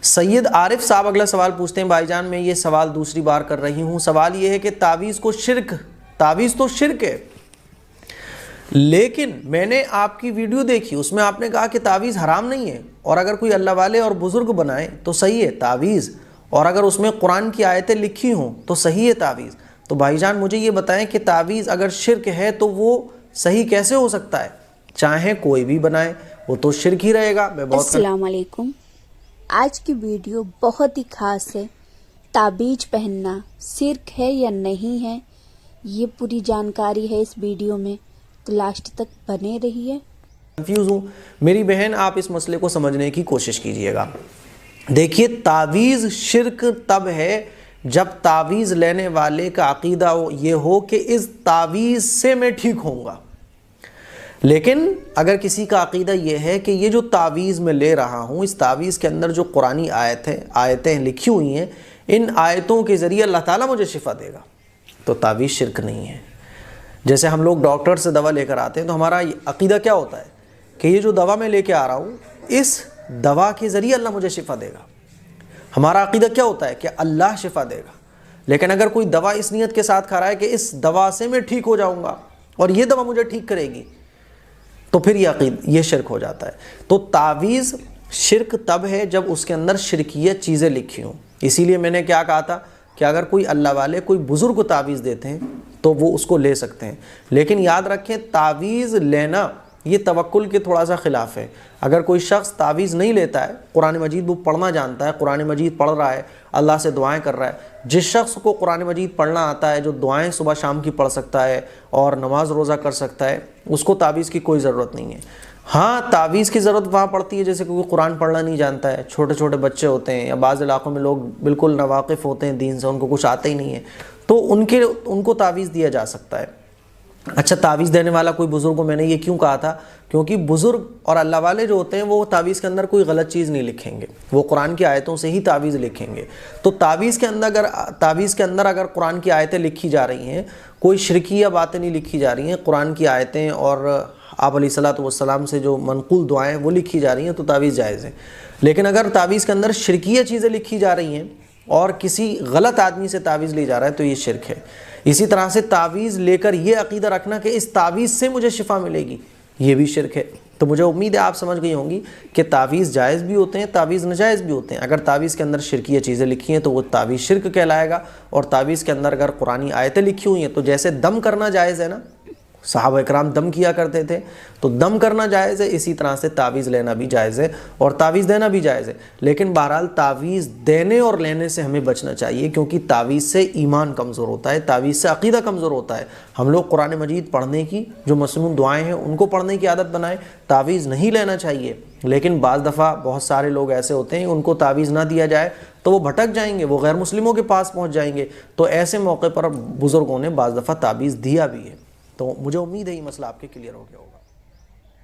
سید عارف صاحب اگلا سوال پوچھتے ہیں، بھائی جان میں یہ سوال دوسری بار کر رہی ہوں، سوال یہ ہے کہ تعویذ تو شرک ہے، لیکن میں نے آپ کی ویڈیو دیکھی، اس میں آپ نے کہا کہ تعویذ حرام نہیں ہے، اور اگر کوئی اللہ والے اور بزرگ بنائے تو صحیح ہے تعویذ، اور اگر اس میں قرآن کی آیتیں لکھی ہوں تو صحیح ہے تعویذ۔ تو بھائی جان مجھے یہ بتائیں کہ تعویذ اگر شرک ہے تو وہ صحیح کیسے ہو سکتا ہے؟ چاہے کوئی بھی بنائے وہ تو شرک ہی رہے گا۔ السلام علیکم، آج کی ویڈیو بہت ہی خاص ہے۔ تعبیج پہننا شرک ہے یا نہیں ہے، یہ پوری جانکاری ہے اس ویڈیو میں، تو لاسٹ تک بنے رہیے۔ کنفیوز ہوں میری بہن، آپ اس مسئلے کو سمجھنے کی کوشش کیجئے گا۔ دیکھیے تعویذ شرک تب ہے جب تعویذ لینے والے کا عقیدہ یہ ہو کہ اس تعویذ سے میں ٹھیک ہوں گا۔ لیکن اگر کسی کا عقیدہ یہ ہے کہ یہ جو تعویذ میں لے رہا ہوں، اس تعویذ کے اندر جو قرآنی آیتیں لکھی ہوئی ہیں، ان آیتوں کے ذریعے اللہ تعالیٰ مجھے شفا دے گا، تو تعویذ شرک نہیں ہے۔ جیسے ہم لوگ ڈاکٹر سے دوا لے کر آتے ہیں تو ہمارا عقیدہ کیا ہوتا ہے کہ یہ جو دوا میں لے کے آ رہا ہوں، اس دوا کے ذریعے اللہ مجھے شفا دے گا۔ ہمارا عقیدہ کیا ہوتا ہے کہ اللہ شفا دے گا۔ لیکن اگر کوئی دوا اس نیت کے ساتھ کھا رہا ہے کہ اس دوا سے میں ٹھیک ہو جاؤں گا اور یہ دوا مجھے ٹھیک کرے گی، تو پھر یہ شرک ہو جاتا ہے۔ تو تعویذ شرک تب ہے جب اس کے اندر شرکیت چیزیں لکھی ہوں۔ اسی لیے میں نے کیا کہا تھا کہ اگر کوئی اللہ والے کوئی بزرگ کو تعویذ دیتے ہیں تو وہ اس کو لے سکتے ہیں، لیکن یاد رکھیں تعویذ لینا یہ توکل کے تھوڑا سا خلاف ہے۔ اگر کوئی شخص تعویذ نہیں لیتا ہے، قرآن مجید وہ پڑھنا جانتا ہے، قرآن مجید پڑھ رہا ہے، اللہ سے دعائیں کر رہا ہے، جس شخص کو قرآن مجید پڑھنا آتا ہے، جو دعائیں صبح شام کی پڑھ سکتا ہے اور نماز روزہ کر سکتا ہے، اس کو تعویذ کی کوئی ضرورت نہیں ہے۔ ہاں تعویذ کی ضرورت وہاں پڑتی ہے جیسے کوئی قرآن پڑھنا نہیں جانتا ہے، چھوٹے چھوٹے بچے ہوتے ہیں، یا بعض علاقوں میں لوگ بالکل ناواقف ہوتے ہیں دین سے، ان کو کچھ آتا ہی نہیں ہے، تو ان کو تعویذ دیا جا سکتا ہے۔ اچھا تعویذ دینے والا کوئی بزرگ کو میں نے یہ کیوں کہا تھا؟ کیونکہ بزرگ اور اللہ والے جو ہوتے ہیں وہ تعویذ کے اندر کوئی غلط چیز نہیں لکھیں گے، وہ قرآن کی آیتوں سے ہی تعویذ لکھیں گے۔ تو تعویذ کے اندر اگر قرآن کی آیتیں لکھی جا رہی ہیں، کوئی شرکیہ باتیں نہیں لکھی جا رہی ہیں، قرآن کی آیتیں اور آپ علیہ الصلوۃ والسلام سے جو منقول دعائیں وہ لکھی جا رہی ہیں، تو تعویذ جائز ہے۔ لیکن اگر تعویذ کے اندر شرکیہ چیزیں لکھی جا رہی ہیں اور کسی غلط آدمی سے تعویذ لی جا رہا ہے تو یہ شرک ہے۔ اسی طرح سے تعویذ لے کر یہ عقیدہ رکھنا کہ اس تعویذ سے مجھے شفا ملے گی، یہ بھی شرک ہے۔ تو مجھے امید ہے آپ سمجھ گئی ہوں گی کہ تعویذ جائز بھی ہوتے ہیں، تعویذ ناجائز بھی ہوتے ہیں۔ اگر تعویذ کے اندر شرکیہ چیزیں لکھی ہیں تو وہ تعویذ شرک کہلائے گا، اور تعویذ کے اندر اگر قرآنی آیتیں لکھی ہوئی ہیں تو جیسے دم کرنا جائز ہے نا، صحابہ اکرام دم کیا کرتے تھے، تو دم کرنا جائز ہے، اسی طرح سے تعویذ لینا بھی جائز ہے اور تعویذ دینا بھی جائز ہے۔ لیکن بہرحال تعویذ دینے اور لینے سے ہمیں بچنا چاہیے، کیونکہ تعویذ سے ایمان کمزور ہوتا ہے، تعویذ سے عقیدہ کمزور ہوتا ہے۔ ہم لوگ قرآن مجید پڑھنے کی جو مسنون دعائیں ہیں ان کو پڑھنے کی عادت بنائیں، تعویذ نہیں لینا چاہیے۔ لیکن بعض دفعہ بہت سارے لوگ ایسے ہوتے ہیں ان کو تعویذ نہ دیا جائے تو وہ بھٹک جائیں گے، وہ غیر مسلموں کے پاس پہنچ جائیں گے، تو ایسے موقع پر بزرگوں نے بعض دفعہ تعویذ دیا بھی ہے۔ تو مجھے امید ہے یہ مسئلہ آپ کے کلیئر ہو گیا ہوگا۔